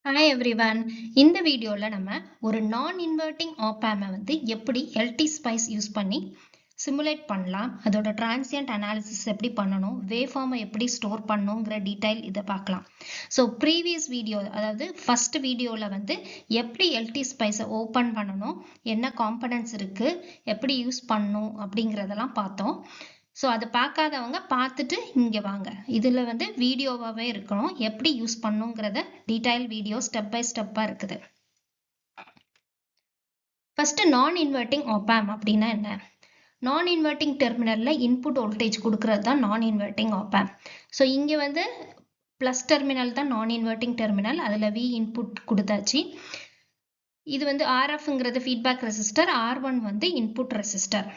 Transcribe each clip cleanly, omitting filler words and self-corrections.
Hi everyone. இந்த வீடியோல நம்ம ஒரு நான் இன்வெர்ட்டிங் ஆப் ஆம்பை வந்து எப்படி எல்டி ஸ்பைஸ் யூஸ் பண்ணி சிமுலேட் பண்ணலாம், அதோட டிரான்சியன்ட் அனாலிசிஸ் எப்படி பண்ணணும், வேவ் ஃபார்மை எப்படி ஸ்டோர் பண்ணணுங்கிற டீடைல் இதை பார்க்கலாம். ஸோ ப்ரீவியஸ் வீடியோ, அதாவது ஃபர்ஸ்ட் வீடியோவில் வந்து எப்படி எல்டி ஸ்பைஸை ஓப்பன் பண்ணணும், என்ன காம்பனன்ட்ஸ் இருக்குது, எப்படி யூஸ் பண்ணணும் அப்படிங்கிறதெல்லாம் பார்த்தோம். ஸோ அதை பார்க்காதவங்க பார்த்துட்டு இங்கே வாங்க. இதில் வந்து வீடியோவாகவே இருக்கணும், எப்படி யூஸ் பண்ணுங்கிறத டீடைல் வீடியோ ஸ்டெப் பை ஸ்டெப்பாக இருக்குது. ஃபர்ஸ்ட் நான் இன்வெர்ட்டிங் ஆப் ஆம்ப் அப்படின்னா என்ன? நான் இன்வெர்ட்டிங் டெர்மினலில் இன்புட் வோல்டேஜ் கொடுக்கறது தான் நான் இன்வெர்ட்டிங் ஆப் ஆம்ப். ஸோ இங்கே வந்து ப்ளஸ் டெர்மினல் தான் நான் இன்வெர்ட்டிங் டெர்மினல், அதில் வி இன்புட் கொடுத்தாச்சு. இது வந்து ஆர்எஃப்ங்கிறது ஃபீட்பேக் ரெசிஸ்டர், R1 வந்து இன்புட் ரெசிஸ்டர்.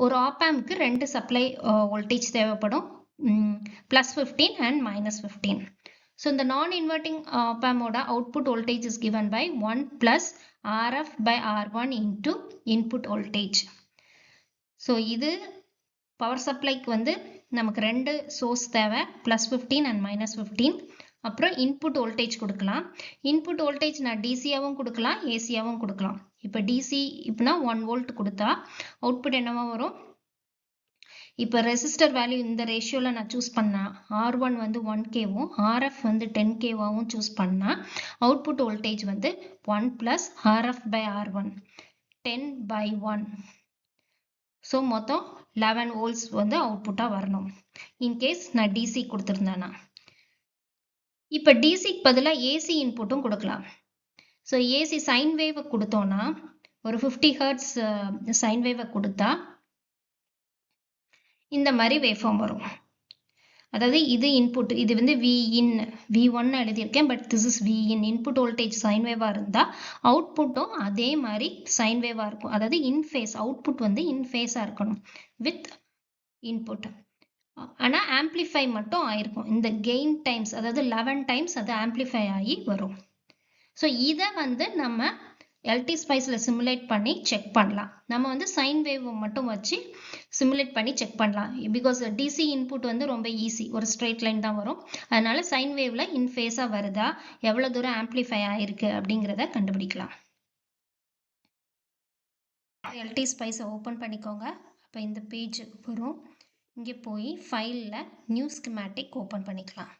ஒரு ஆப் ஆம்ப்க்கு ரெண்டு சப்ளை வோல்டேஜ் தேவைப்படும், +15 and -15. ஸோ இந்த நான் இன்வெர்ட்டிங் ஆப் ஆம்போட output voltage is given by 1 + RF by R1 into input voltage. So இது பவர் சப்ளைக்கு வந்து நமக்கு ரெண்டு சோர்ஸ் தேவை, +15 and -15. அப்புறம் இன்புட் வோல்டேஜ் கொடுக்கலாம். இன்புட் வோல்டேஜ் நான் டிசியாகவும் கொடுக்கலாம், ஏசியாகவும் கொடுக்கலாம். இப்போ டிசி இப்போனா 1 வோல்ட் கொடுத்தா அவுட்புட் என்னவா வரும்? இப்போ ரெசிஸ்டர் வேல்யூ இந்த ரேஷியோவில் நான் சூஸ் பண்ணால் R1 வந்து 1Kவும் RF வந்து 10Kவாகவும் சூஸ் பண்ணால் அவுட்புட் வோல்டேஜ் வந்து 1 + RF by R1, 10/1. ஸோ மொத்தம் 11 வோல்ட்ஸ் வந்து அவுட்புட்டாக வரணும், இன்கேஸ் நான் டிசி கொடுத்துருந்தேன்னா. இப்போ டிசிக்கு பதிலாக ஏசி இன்புட்டும் கொடுக்கலாம். ஸோ ஏசி சைன் வேவை கொடுத்தோன்னா, ஒரு 50 ஹெர்ட்ஸ் சைன் வேவை கொடுத்தா இந்த மாதிரி வேவ்ஃபார்ம் வரும். அதாவது இது இன்புட், இது வந்து Vin, V1 எழுதியிருக்கேன், but this is Vin. Input voltage sine வேவாக இருந்தால் அவுட்புட்டும் அதே மாதிரி சைன் வேவாக இருக்கும். அதாவது இன்ஃபேஸ், அவுட்புட் வந்து இன்ஃபேஸாக இருக்கணும் வித் இன்புட். ஆனால் ஆம்பிளிஃபை மட்டும் ஆயிருக்கும். இந்த கெயின் டைம்ஸ், அதாவது 11 டைம்ஸ் அது ஆம்பிளிஃபை ஆகி வரும். ஸோ இதை வந்து நம்ம எல்டி ஸ்பைஸில் சிமுலேட் பண்ணி செக் பண்ணலாம். நம்ம வந்து சைன் வேவ் மட்டும் வச்சு சிமுலேட் பண்ணி செக் பண்ணலாம். பிகாஸ் டிசி இன்புட் வந்து ரொம்ப ஈஸி, ஒரு ஸ்ட்ரெயிட் லைன் தான் வரும். அதனால சைன் வேவ்ல இன்ஃபேஸாக வருதா, எவ்வளோ தூரம் ஆம்பிளிஃபை ஆயிருக்கு அப்படிங்கிறத கண்டுபிடிக்கலாம். எல்டி ஸ்பைஸை ஓப்பன் பண்ணிக்கோங்க. அப்போ இந்த பேஜ் வரும். இங்கே போய் ஃபைலில் நியூ ஸ்கிமேட்டிக் ஓப்பன் பண்ணிக்கலாம்.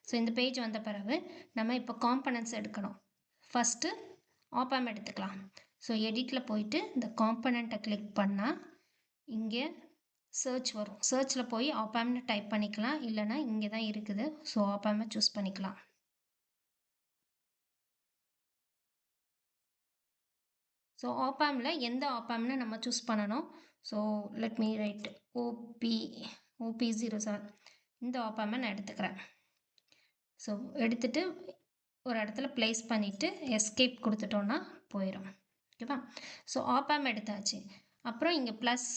ஸோ இந்த பேஜ் வந்த பிறகு நம்ம இப்போ காம்பனன்ட்ஸ் எடுக்கணும். ஃபஸ்ட்டு ஆப் ஆம்ப் எடுத்துக்கலாம். ஸோ எடிட்டில் போயிட்டு இந்த காம்பனண்ட்டை கிளிக் பண்ணால் இங்கே சர்ச் வரும். சர்ச்சில் போய் ஆப் ஆம்ப்னு டைப் பண்ணிக்கலாம், இல்லைனா இங்கே தான் இருக்குது. ஸோ ஆப் ஆம்பை சூஸ் பண்ணிக்கலாம். ஸோ ஆப் ஆம்பில் எந்த ஆப் ஆம்ப்னு நம்ம சூஸ் பண்ணணும். So let me right OP07, இந்த ஆப் ஆம்பை நான் எடுத்துக்கிறேன். ஸோ எடுத்துட்டு ஒரு இடத்துல பிளேஸ் பண்ணிவிட்டு எஸ்கேப் கொடுத்துட்டோன்னா போயிடும். ஓகேவா? ஸோ ஆப் ஆம்ப் எடுத்தாச்சு. அப்புறம் இங்கே ப்ளஸ்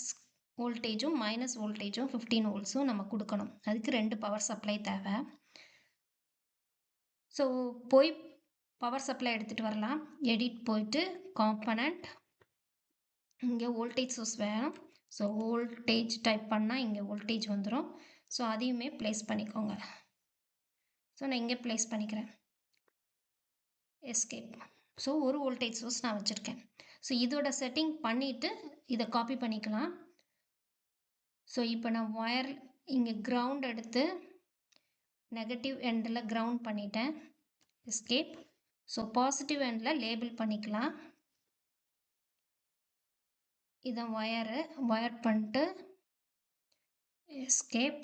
வோல்டேஜும் மைனஸ் வோல்டேஜும் 15 வோல்ட்ஸும் நம்ம கொடுக்கணும். அதுக்கு ரெண்டு பவர் சப்ளை தேவை. ஸோ போய் பவர் சப்ளை எடுத்துகிட்டு வரலாம். எடிட் போயிட்டு காம்பனண்ட், இங்கே வோல்டேஜ் சோர்ஸ் வேணும். ஸோ வோல்டேஜ் டைப் பண்ணால் இங்கே வோல்டேஜ் வந்துடும். ஸோ அதையுமே ப்ளேஸ் பண்ணிக்கோங்க. ஸோ நான் இங்கே ப்ளேஸ் பண்ணிக்கிறேன், எஸ்கேப். ஸோ ஒரு வோல்டேஜ் சோர்ஸ் நான் வச்சுருக்கேன். ஸோ இதோட செட்டிங் பண்ணிவிட்டு இதை காப்பி பண்ணிக்கலாம். ஸோ இப்போ நான் ஒயர் இங்கே கிரவுண்ட் எடுத்து நெகட்டிவ் எண்டில் கிரவுண்ட் பண்ணிட்டேன், எஸ்கேப். ஸோ பாசிட்டிவ் எண்டில் லேபிள் பண்ணிக்கலாம். இதை ஒயர் பண்ணிட்டு எஸ்கேப்.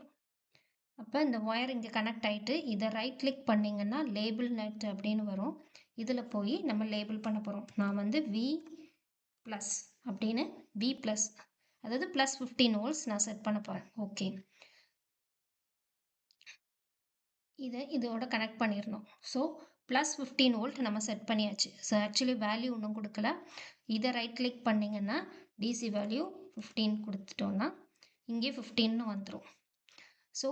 அப்போ இந்த ஒயர் இங்கே கனெக்ட் ஆகிட்டு இதை ரைட் கிளிக் பண்ணிங்கன்னா லேபிள் நெட் அப்படின்னு வரும். இதில் போய் நம்ம லேபிள் பண்ண போகிறோம். நான் வந்து V+ அப்படின்னு V+, அதாவது +15 வோல்ட்ஸ் நான் செட் பண்ண போகிறேன். ஓகே, இதோட கனெக்ட் பண்ணிடணும். ஸோ +15 வோல்ட் நம்ம செட் பண்ணியாச்சு. ஸோ ஆக்சுவலி வேல்யூ ஒன்றும் கொடுக்கல. இதை ரைட் கிளிக் பண்ணிங்கன்னா டிசி வேல்யூ 15 கொடுத்துட்டோன்னா இங்கே 15ன்னு வந்துடும். ஸோ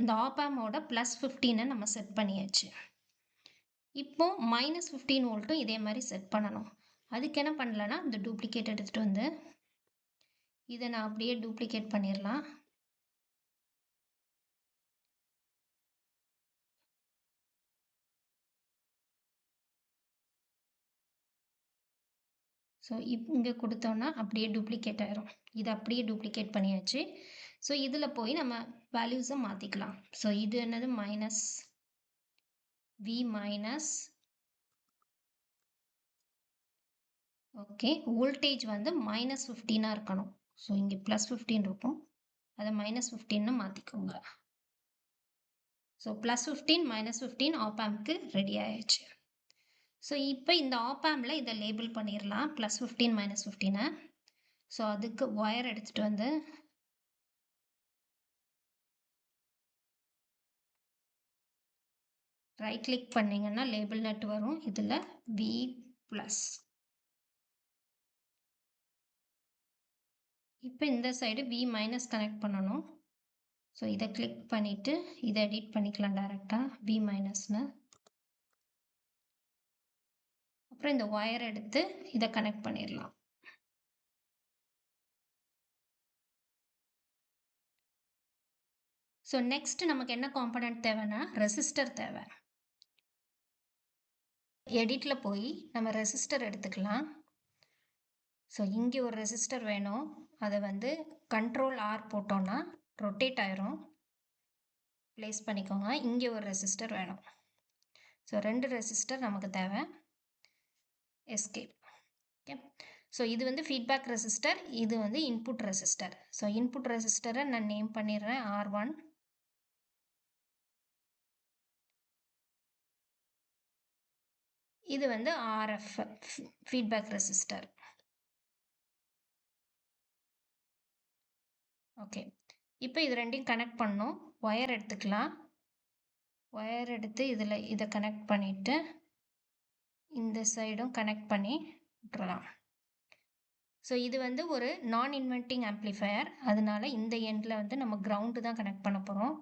இந்த ஆப் ஆம்போட +15 நம்ம செட் பண்ணியாச்சு. இப்போ -15 வோல்ட்டும் இதே மாதிரி செட் பண்ணணும். அதுக்கு என்ன பண்ணலன்னா இந்த டூப்ளிகேட் எடுத்துகிட்டு வந்து இதை நான் அப்படியே டூப்ளிகேட் பண்ணிடலாம். ஸோ இங்கே கொடுத்தோன்னா அப்படியே டூப்ளிகேட் ஆயிரும். இது அப்படியே டூப்ளிகேட் பண்ணியாச்சு. ஸோ இதில் போய் நம்ம வேல்யூஸை மாற்றிக்கலாம். ஸோ இது என்னது minus V minus okay voltage வந்து மைனஸ் 15 இருக்கணும். ஸோ இங்கே ப்ளஸ் 15 இருக்கும், அதை மைனஸ் 15 மாற்றிக்கோங்க. ஸோ ப்ளஸ் 15 மைனஸ் 15 ஆப்பாம்க்கு ரெடி ஆயிடுச்சு. ஸோ இப்போ இந்த ஆப்பாமில் இதை லேபிள் பண்ணிடலாம், ப்ளஸ் 15 மைனஸ் 15. ஸோ அதுக்கு ஒயர் எடுத்துகிட்டு வந்து ரைட் கிளிக் பண்ணிங்கன்னா லேபிள் நெட் வரும். இதில் வி ப்ளஸ். இப்போ இந்த சைடு வி மைனஸ் கனெக்ட் பண்ணணும். ஸோ இதை கிளிக் பண்ணிவிட்டு இதை எடிட் பண்ணிக்கலாம் டைரெக்டாக வி மைனஸ்னு. அப்புறம் இந்த ஒயர் எடுத்து இதை கனெக்ட் பண்ணிடலாம். ஸோ நெக்ஸ்ட் நமக்கு என்ன காம்பனண்ட் தேவைன்னா ரெசிஸ்டர் தேவை. எடிட்டில் போய் நம்ம ரெசிஸ்டர் எடுத்துக்கலாம். ஸோ இங்கே ஒரு ரெசிஸ்டர் வேணும், அதை வந்து கண்ட்ரோல் ஆர் போட்டோன்னா ரொட்டேட் ஆயிரும். ப்ளேஸ் பண்ணிக்கோங்க. இங்கே ஒரு ரெசிஸ்டர் வேணும். ஸோ 2 ரெசிஸ்டர் நமக்கு தேவை. எஸ்கேப். ஓகே, ஸோ இது வந்து ஃபீட்பேக் ரெசிஸ்டர், இது வந்து இன்புட் ரெசிஸ்டர். ஸோ இன்புட் ரெசிஸ்டரை நான் நேம் பண்ணிடுறேன் R1. இது வந்து RF ஃபீட்பேக் ரெசிஸ்டர். ஓகே, இப்போ இது ரெண்டையும் கனெக்ட் பண்ணணும். ஒயர் எடுத்துக்கலாம். ஒயர் எடுத்து இதை கனெக்ட் பண்ணிவிட்டு இந்த சைடும் கனெக்ட் பண்ணி விட்டுறலாம். ஸோ இது வந்து ஒரு நான் இன்வெர்ட்டிங் ஆம்ப்ளிஃபையர், அதனால இந்த எண்டில் வந்து நம்ம கிரவுண்டு தான் கனெக்ட் பண்ண போகிறோம்.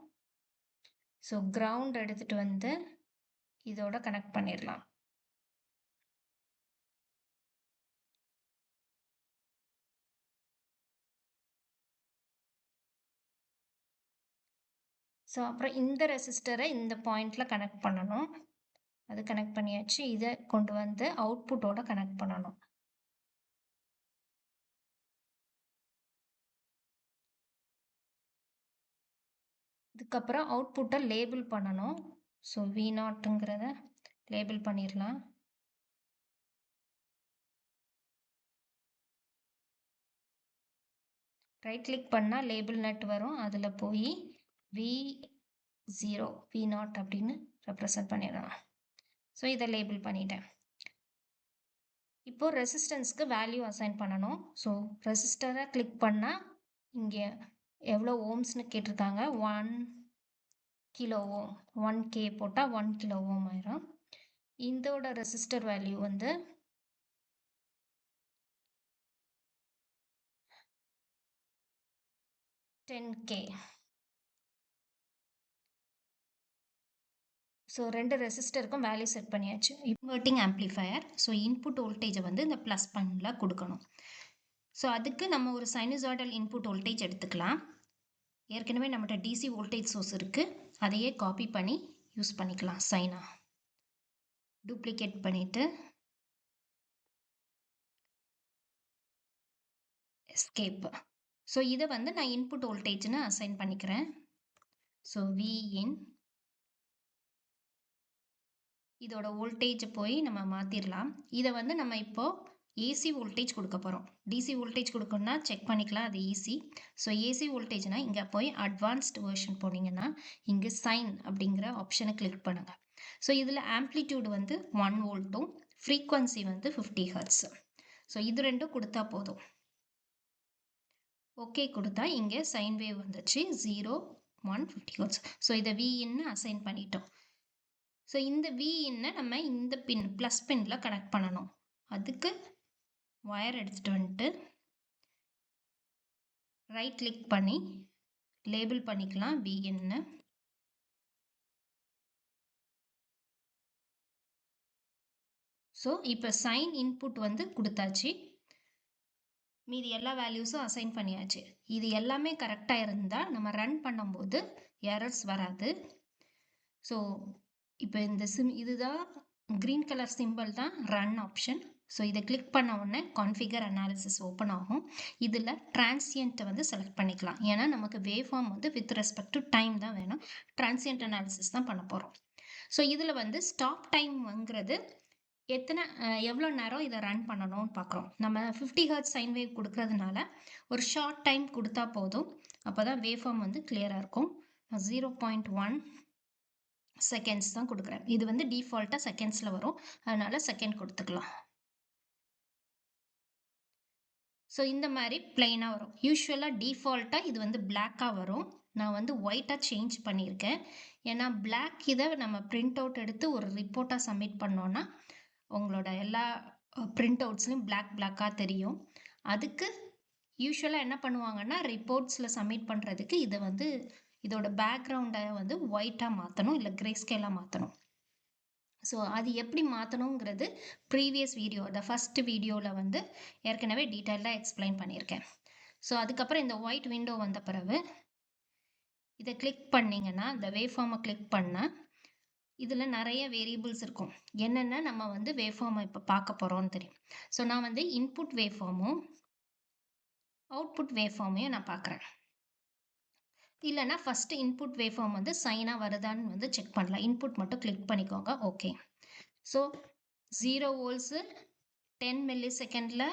ஸோ கிரவுண்ட் எடுத்துகிட்டு வந்து இதோட கனெக்ட் பண்ணிடலாம். ஸோ அப்புறம் இந்த ரெசிஸ்டரை இந்த பாயிண்டில் கனெக்ட் பண்ணணும். அது கனெக்ட் பண்ணியாச்சு. இதை கொண்டு வந்து அவுட்புட்டோட கனெக்ட் பண்ணணும். இதுக்கப்புறம் அவுட்புட்டை லேபிள் பண்ணணும். ஸோ V0ங்கிறத லேபிள் பண்ணிடலாம். ரைட் கிளிக் பண்ணால் லேபிள் நெட் வரும், அதில் போய் V0 அப்படின்னு ரெப்ரசன்ட் பண்ணிடலாம். ஸோ இதை லேபிள் பண்ணிட்டேன். இப்போது ரெசிஸ்டன்ஸ்க்கு வேல்யூ அசைன் பண்ணணும். ஸோ ரெசிஸ்டரை கிளிக் பண்ணால் இங்கே எவ்வளோ ஓம்ஸ்னு கேட்டிருக்காங்க. 1 கிலோ ஓம், 1K போட்டால் 1 கிலோ ஓம் ஆயிரும். இதோட ரெசிஸ்டர் வேல்யூ வந்து 10K. ஸோ 2 ரெசிஸ்டருக்கும் வேல்யூ செட் பண்ணியாச்சு. Inverting amplifier. ஸோ இன்புட் வோல்டேஜை வந்து இந்த ப்ளஸ் பண்ணல கொடுக்கணும். ஸோ அதுக்கு நம்ம ஒரு சைனசாய்டல் இன்புட் வோல்டேஜ் எடுத்துக்கலாம். ஏற்கனவே நம்மகிட்ட டிசி வோல்டேஜ் சோர்ஸ் இருக்குது, அதையே காப்பி பண்ணி யூஸ் பண்ணிக்கலாம். சைனா டூப்ளிகேட் பண்ணிவிட்டு எஸ்கேப். ஸோ இதை வந்து நான் இன்புட் வோல்டேஜ்னு அசைன் பண்ணிக்கிறேன். ஸோ Vin இதோட வோல்டேஜை போய் நம்ம மாற்றிடலாம். இதை வந்து நம்ம இப்போது ஏசி வோல்டேஜ் கொடுக்க போகிறோம். டிசி வோல்டேஜ் கொடுக்கணும்னா செக் பண்ணிக்கலாம், அது ஈஸி. ஸோ ஏசி வோல்டேஜ்னால் இங்கே போய் அட்வான்ஸ்டு வெர்ஷன் போனீங்கன்னா இங்கே சைன் அப்படிங்கிற ஆப்ஷனை கிளிக் பண்ணுங்கள். ஸோ இதில் ஆம்ப்ளிடியூட் வந்து 1 வோல்ட்டும் ஃப்ரீக்வன்சி வந்து 50 ஹெர்ட்ஸ். ஸோ இது ரெண்டும் கொடுத்தா போதும். ஓகே கொடுத்தா இங்கே சைன் வேவ் வந்துச்சு 0, 1, 50 ஹெர்ட்ஸ். ஸோ இதை Vன்னு அசைன் பண்ணிட்டோம். ஸோ இந்த Vinனை நம்ம இந்த பின் ப்ளஸ் பின்னில் கனெக்ட் பண்ணணும். அதுக்கு ஒயர் எடுத்துகிட்டு வந்துட்டு ரைட் கிளிக் பண்ணி லேபிள் பண்ணிக்கலாம் Vinன்னு. ஸோ இப்போ சைன் இன்புட் வந்து கொடுத்தாச்சு, மீதி எல்லா வேல்யூஸும் அசைன் பண்ணியாச்சு. இது எல்லாமே கரெக்டாக இருந்தால் நம்ம ரன் பண்ணும்போது எரர்ஸ் வராது. ஸோ இப்போ இந்த இதுதான் green கலர் சிம்பிள் தான் ரன் ஆப்ஷன். ஸோ இதை கிளிக் பண்ண உடனே கான்ஃபிகர் அனாலிசிஸ் ஓப்பன் ஆகும். இதில் டிரான்சியண்ட்டை வந்து செலக்ட் பண்ணிக்கலாம். ஏன்னா நமக்கு வேவ் ஃபார்ம் வந்து வித் ரெஸ்பெக்ட் டு டைம் தான் வேணும். டிரான்சியண்ட் அனாலிசிஸ் தான் பண்ண போகிறோம். ஸோ இதில் வந்து ஸ்டாப் டைம்ங்கிறது எவ்வளோ நேரம் இதை ரன் பண்ணணும்னு பார்க்குறோம். நம்ம 50 ஹெர்ட்ஸ் சைன் வேவ் கொடுக்கறதுனால ஒரு ஷார்ட் டைம் கொடுத்தா போதும். அப்போ தான் வேவ் ஃபார்ம் வந்து கிளியராக இருக்கும். 0.1 செகண்ட்ஸ் தான் கொடுக்குறேன். இது வந்து டிஃபால்ட்டாக செகண்ட்ஸில் வரும், அதனால செகண்ட் கொடுத்துக்கலாம். ஸோ இந்த மாதிரி பிளெயினாக வரும். யூஸ்வலாக டிஃபால்ட்டாக இது வந்து பிளாக்காக வரும். நான் வந்து ஒயிட்டாக சேஞ்ச் பண்ணியிருக்கேன். ஏன்னா பிளாக் இதை நம்ம பிரிண்ட் அவுட் எடுத்து ஒரு ரிப்போர்ட்டாக சப்மிட் பண்ணோன்னா உங்களோட எல்லா பிரிண்ட் அவுட்ஸ்லையும் பிளாக்காக தெரியும். அதுக்கு யூஸ்வலாக என்ன பண்ணுவாங்கன்னா ரிப்போர்ட்ஸில் சப்மிட் பண்ணுறதுக்கு இதை வந்து இதோட பேக்ரவுண்டை வந்து ஒயிட்டாக மாற்றணும், இல்லை கிரே ஸ்கேலாக மாற்றணும். ஸோ அது எப்படி மாற்றணுங்கிறது ப்ரீவியஸ் வீடியோ, ஃபஸ்ட்டு வீடியோவில் வந்து ஏற்கனவே டீட்டெயிலாக எக்ஸ்பிளைன் பண்ணியிருக்கேன். ஸோ அதுக்கப்புறம் இந்த ஒயிட் விண்டோ வந்த பிறகு இதை கிளிக் பண்ணிங்கன்னா, இந்த வேவ் ஃபார்மை கிளிக் பண்ணால் இதில் நிறைய வேரியபிள்ஸ் இருக்கும். என்னென்ன நம்ம வந்து வேவ் ஃபார்மை இப்போ பார்க்க போகிறோம்னு தெரியும். ஸோ நான் வந்து இன்புட் வேவ் ஃபார்மும் அவுட்புட் வேவ் ஃபார்மையும் நான் பார்க்குறேன். இல்லைனா ஃபஸ்ட்டு இன்புட் வேவ் ஃபார்ம் வந்து சைனாக வருதான்னு வந்து செக் பண்ணலாம். இன்புட் மட்டும் கிளிக் பண்ணிக்கோங்க. ஓகே. ஸோ 0 வோல்ட்ஸு 10 மில்லி செகண்டில்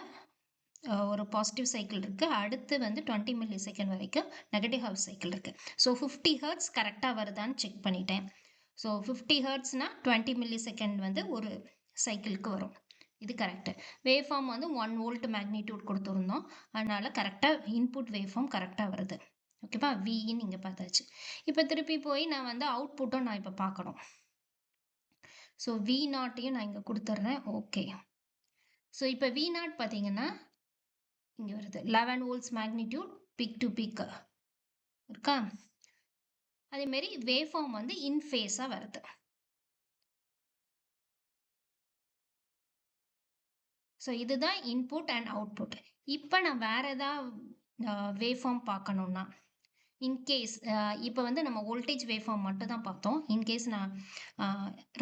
ஒரு பாசிட்டிவ் சைக்கிள் இருக்குது. அடுத்து வந்து 20 மில்லி செகண்ட் வரைக்கும் நெகட்டிவ் ஹாஃப் சைக்கிள் இருக்குது. ஸோ 50 ஹெர்ட்ஸ் கரெக்டாக வருதான்னு செக் பண்ணிட்டேன். ஸோ 50 ஹெர்ட்ஸ்னால் 20 மில்லி செகண்ட் வந்து ஒரு சைக்கிளுக்கு வரும். இது கரெக்டு. வேவ் ஃபார்ம் வந்து 1 வோல்ட் மேக்னிடியூட் கொடுத்துருந்தோம், அதனால் கரெக்டாக இன்புட் வேவ் ஃபார்ம் கரெக்டாக வருது. ஓகேப்பா, வின்னு இங்கே பார்த்தாச்சு. இப்போ திருப்பி போய் நான் வந்து அவுட்புட்டும் நான் இப்போ பார்க்கணும். ஸோ V0 நான் இங்கே கொடுத்துட்றேன். ஓகே. ஸோ இப்போ V0 பார்த்தீங்கன்னா இங்கே வருது 11 volts magnitude peak to peak இருக்கா. அதேமாரி வேவ் ஃபார்ம் வந்து இன் ஃபேஸாக வருது. ஸோ இதுதான் இன்புட் அண்ட் அவுட்புட். இப்போ நான் வேறு ஏதாவது வேவ் ஃபார்ம் பார்க்கணுன்னா, இன்கேஸ் இப்போ வந்து நம்ம வோல்டேஜ் வேவ் ஃபார்ம் மட்டும் தான் பார்த்தோம். இன்கேஸ் நான்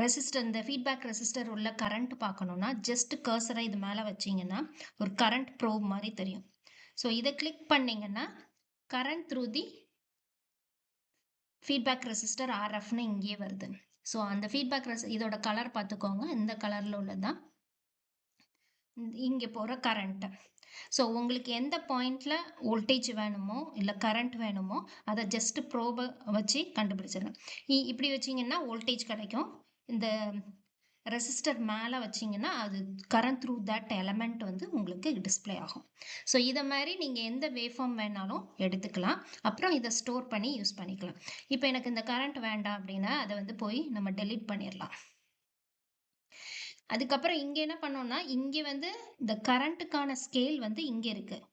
ரெசிஸ்டர், இந்த ஃபீட்பேக் ரெசிஸ்டர் உள்ள கரண்ட் பார்க்கணுன்னா ஜஸ்ட் கர்சரை இது மேலே வச்சிங்கன்னா ஒரு கரண்ட் ப்ரோப் மாதிரி தெரியும். ஸோ இதை கிளிக் பண்ணிங்கன்னா current through the feedback resistor RFன்னு இங்கேயே வருது. ஸோ அந்த ஃபீட்பேக் இதோட கலர் பார்த்துக்கோங்க, இந்த கலரில் உள்ளதான் இங்கே போகிற கரண்ட்டு. ஸோ உங்களுக்கு எந்த பாயிண்டில் வோல்டேஜ் வேணுமோ இல்லை கரண்ட் வேணுமோ அதை ஜஸ்ட் ப்ரோபை வச்சு கண்டுபிடிச்சிருங்க. இப்படி வச்சிங்கன்னா வோல்டேஜ் கிடைக்கும். இந்த ரெசிஸ்டர் மேலே வச்சிங்கன்னா அது கரண்ட் த்ரூ தட் எலமெண்ட் வந்து உங்களுக்கு டிஸ்பிளே ஆகும். ஸோ இதை மாதிரி நீங்கள் எந்த வேவ் ஃபார்ம் வேணாலும் எடுத்துக்கலாம். அப்புறம் இதை ஸ்டோர் பண்ணி யூஸ் பண்ணிக்கலாம். இப்போ எனக்கு இந்த கரண்ட் வேண்டாம் அப்படின்னா அதை வந்து போய் நம்ம டெலீட் பண்ணிடலாம். அதுக்கப்புறம் இங்கே என்ன பண்ணோம்னா, இங்கே வந்து இந்த கரண்ட்டுக்கான ஸ்கேல் வந்து இங்கே இருக்குது.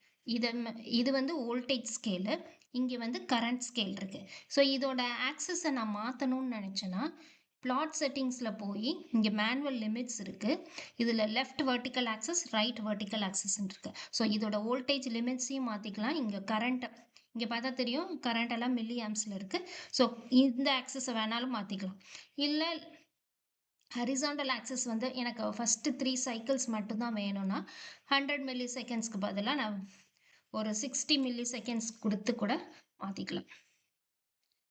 இது வந்து வோல்டேஜ் ஸ்கேலு, இங்கே வந்து கரண்ட் ஸ்கேல் இருக்குது. ஸோ இதோட ஆக்சஸை நான் மாற்றணும்னு நினச்சேன்னா பிளாட் செட்டிங்ஸில் போய் இங்கே மேனுவல் லிமிட்ஸ் இருக்குது. இதில் left vertical axis, right vertical ஆக்சஸ்ன்னு இருக்குது. ஸோ இதோட வோல்டேஜ் லிமிட்ஸையும் மாற்றிக்கலாம். இங்கே கரண்ட்டை இங்கே பார்த்தா தெரியும், கரண்ட் எல்லாம் மில்லி ஆம்ஸில் இருக்குது. ஸோ இந்த ஆக்சஸை வேணாலும் மாற்றிக்கலாம். இல்லை ஹரிசாண்டல் ஆக்சஸ் வந்து எனக்கு ஃபஸ்ட்டு 3 சைக்கிள்ஸ் மட்டும்தான் வேணும்னா 100 மில்லி செகண்ட்ஸ்க்கு பதிலாக நான் ஒரு 60 மில்லி செகண்ட்ஸ் கொடுத்து கூட மாற்றிக்கலாம்.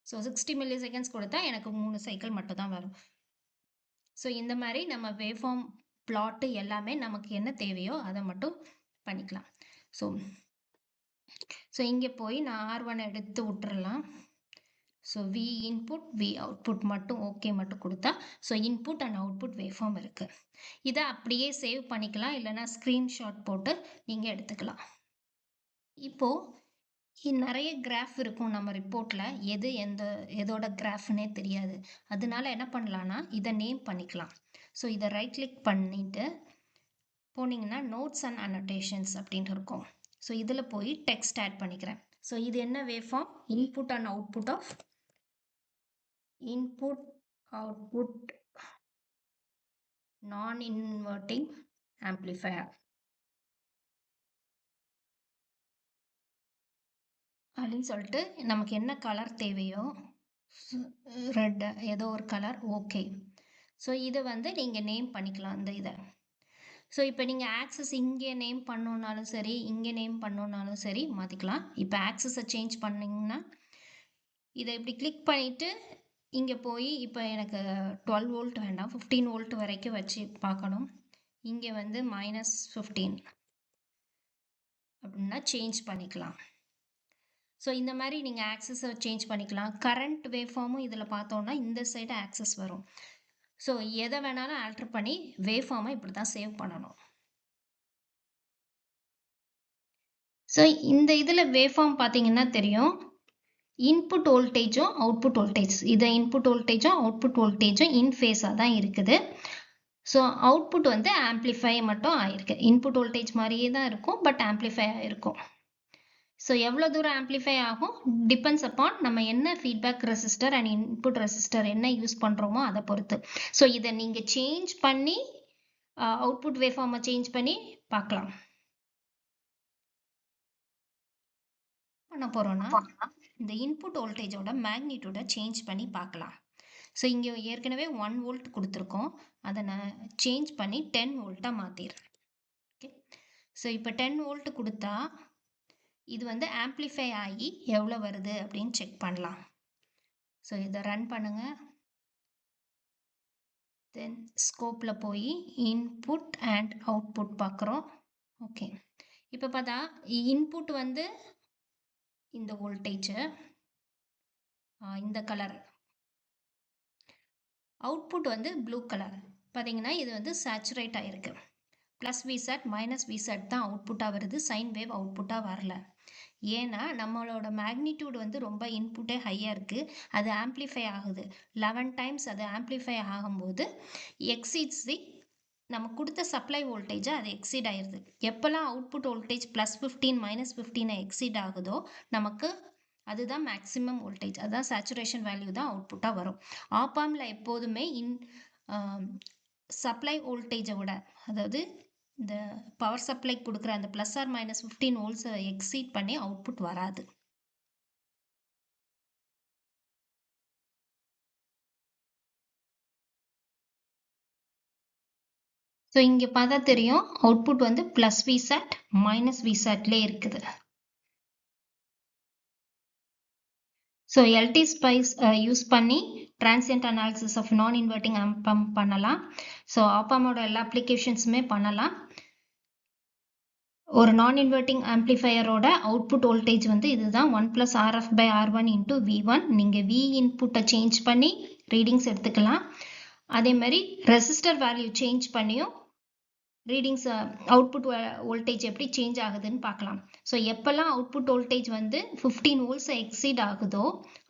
ஸோ 60 மில்லி செகண்ட்ஸ் கொடுத்தா எனக்கு 3 சைக்கிள் மட்டும் தான் வரும். ஸோ இந்த மாதிரி நம்ம வேவ்ஃபார்ம் பிளாட்டு எல்லாமே நமக்கு என்ன தேவையோ அதை மட்டும் பண்ணிக்கலாம். ஸோ இங்கே போய் நான் R1 எடுத்து விட்டுறலாம். So V input V output மட்டும் ஓகே மட்டும் கொடுத்தா so input and output waveform இருக்குது. இதை அப்படியே சேவ் பண்ணிக்கலாம், இல்லைனா ஸ்க்ரீன்ஷாட் போட்டு நீங்கள் எடுத்துக்கலாம். இப்போது நிறைய கிராஃப் இருக்கும் நம்ம ரிப்போர்ட்டில், எதோட கிராஃப்னே தெரியாது. அதனால என்ன பண்ணலான்னா இதை நேம் பண்ணிக்கலாம். ஸோ இதை ரைட் கிளிக் பண்ணிவிட்டு போனீங்கன்னா நோட்ஸ் அண்ட் அனோட்டேஷன்ஸ் அப்படின்ட்டு இருக்கும். ஸோ இதில் போய் டெக்ஸ்ட் ஆட் பண்ணிக்கிறேன். ஸோ இது என்ன waveform? Input and output of input output non-inverting amplifier அப்படின்னு சொல்லிட்டு நமக்கு என்ன கலர் தேவையோ ரெட் ஏதோ ஒரு கலர் ஓகே. ஸோ இதை வந்து நீங்கள் நேம் பண்ணிக்கலாம் இந்த இதை. ஸோ இப்போ நீங்கள் ஆக்சஸ் இங்கே நேம் பண்ணோன்னாலும் சரி, இங்கே நேம் பண்ணோன்னாலும் சரி மாற்றிக்கலாம். இப்போ ஆக்சஸை சேஞ்ச் பண்ணிங்கன்னா இதை இப்படி கிளிக் பண்ணிவிட்டு இங்கே போய் இப்போ எனக்கு 12 வோல்ட் வேண்டாம், 15 வோல்ட் வரைக்கும் வச்சு பார்க்கணும். இங்கே வந்து -15 அப்படின்னா சேஞ்ச் பண்ணிக்கலாம். ஸோ இந்த மாதிரி நீங்கள் ஆக்சஸை சேஞ்ச் பண்ணிக்கலாம். கரண்ட் வேவ்ஃபார்மும் இதில் பார்த்தோன்னா இந்த சைடு ஆக்சஸ் வரும். ஸோ எதை வேணாலும் ஆல்டர் பண்ணி வேவ்ஃபார்மை இப்படி தான் சேவ் பண்ணணும். ஸோ இந்த இதில் வேவ்ஃபார்ம் பார்த்தீங்கன்னா தெரியும், இன்புட் வோல்டேஜும் அவுட்புட் வோல்டேஜ், இதை இன்புட் வோல்டேஜும் அவுட்புட் வோல்டேஜும் இன் ஃபேஸாக தான் இருக்குது. ஸோ அவுட்புட் வந்து ஆம்ப்ளிஃபை மட்டும் ஆயிருக்கு. இன்புட் வோல்டேஜ் மாதிரியே தான் இருக்கும், பட் ஆம்ப்ளிஃபை ஆகிருக்கும். ஸோ எவ்வளோ தூரம் ஆம்ப்ளிஃபை ஆகும் டிபெண்ட்ஸ் அப்பான் நம்ம என்ன feedback resistor and input resistor என்ன யூஸ் பண்ணுறோமோ அதை பொறுத்து. ஸோ இதை நீங்கள் சேஞ்ச் பண்ணி அவுட்புட் வேவ்ஃபார்மை சேஞ்ச் பண்ணி பார்க்கலாம். பண்ண போகிறோன்னா இந்த இன்புட் வோல்டேஜோட மேக்னிடியூடை சேஞ்ச் பண்ணி பார்க்கலாம். ஸோ இங்கே ஏற்கனவே 1 வோல்ட் கொடுத்துருக்கோம், அதை நான் சேஞ்ச் பண்ணி 10 வோல்ட்டாக மாற்றிடுறேன். ஓகே, ஸோ இப்போ 10 வோல்ட் கொடுத்தா இது வந்து ஆம்ப்ளிஃபை ஆகி எவ்வளோ வருது அப்படின்னு செக் பண்ணலாம். ஸோ இதை ரன் பண்ணுங்க. தென் ஸ்கோப்பில் போய் இன்புட் அண்ட் அவுட்புட் பார்க்குறோம். ஓகே, இப்போ பார்த்தா இன்புட் வந்து இந்த வோல்டேஜ் இந்த கலர், அவுட்புட் வந்து ப்ளூ கலர். பார்த்தீங்கன்னா இது வந்து சேச்சுரேட் ஆகிருக்கு. ப்ளஸ் விசட் மைனஸ் விசட் தான் அவுட்புட்டாக வருது, சைன் வேவ் அவுட்புட்டாக வரல. ஏன்னா நம்மளோட மேக்னிடியூட் வந்து ரொம்ப இன்புட்டே ஹையாக இருக்குது, அது ஆம்ப்ளிஃபை ஆகுது. 11 டைம்ஸ் அது ஆம்ப்ளிஃபை ஆகும்போது எக்ஸீட்ஸ் தி நம்ம கொடுத்த சப்ளை வோல்டேஜை அது எக்ஸீட் ஆயிடுது. எப்போல்லாம் அவுட்புட் வோல்டேஜ் +15 -15 எக்ஸீட் ஆகுதோ நமக்கு அதுதான் மேக்ஸிமம் வோல்டேஜ், அதுதான் சேச்சுரேஷன் வேல்யூ தான் அவுட்புட்டாக வரும். ஆப்பாம்ல எப்போதுமே சப்ளை வோல்டேஜை விட, அதாவது இந்த பவர் சப்ளை கொடுக்குற அந்த +or-15 வோல்ட்ஸை எக்ஸீட் பண்ணி அவுட்புட் வராது. ஸோ இங்கே பார்த்தா தெரியும் அவுட்புட் வந்து ப்ளஸ் விசட் மைனஸ் விசட்லேயே இருக்குது. ஸோ எல்டி ஸ்பைஸ் யூஸ் பண்ணி டிரான்சியன்ட் அனாலிசிஸ் ஆஃப் நான் இன்வெர்ட்டிங் ஆம்ப் பண்ணலாம். ஸோ ஆப்பாமோட எல்லா அப்ளிகேஷன்ஸுமே பண்ணலாம். ஒரு நான் இன்வெர்ட்டிங் ஆம்ப்ளிஃபையரோட அவுட்புட் வோல்டேஜ் வந்து இதுதான் 1 + RF/R1 × V1. நீங்கள் V இன்புட்டை சேஞ்ச் பண்ணி ரீடிங்ஸ் எடுத்துக்கலாம். அதே மாதிரி ரெசிஸ்டர் வேல்யூ சேஞ்ச் பண்ணியும் ரீடிங்ஸ் அவுட்புட் வோல்டேஜ் எப்படி சேஞ்ச் ஆகுதுன்னு பார்க்கலாம். ஸோ எப்போல்லாம் அவுட்புட் வோல்டேஜ் வந்து 15 வோல்ட்ஸை எக்ஸீட் ஆகுதோ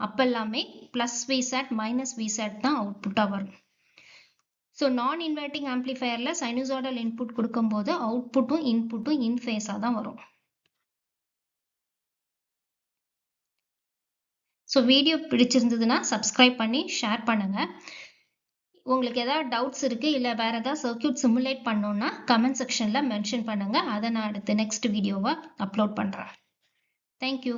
அப்போல்லாமே ப்ளஸ் விசட் மைனஸ் விசட் தான் அவுட்புட்டாக வரும். ஸோ நான் இன்வெர்ட்டிங் ஆம்ப்ளிஃபையரில் சைனூசாய்டல் இன்புட் கொடுக்கும்போது அவுட்புட்டும் இன்புட்டும் இன் ஃபேஸாக தான் வரும். ஸோ வீடியோ பிடிச்சிருந்ததுன்னா சப்ஸ்கிரைப் பண்ணி ஷேர் பண்ணுங்கள். உங்களுக்கு ஏதாவது டவுட்ஸ் இருக்குது இல்லை வேறு ஏதாவது சர்க்யூட் சிமுலேட் பண்ணோன்னா கமெண்ட் செக்ஷனில் மென்ஷன் பண்ணுங்கள், அதை நான் அடுத்து நெக்ஸ்ட் வீடியோவை அப்லோட் பண்ணுறேன். தேங்க்யூ.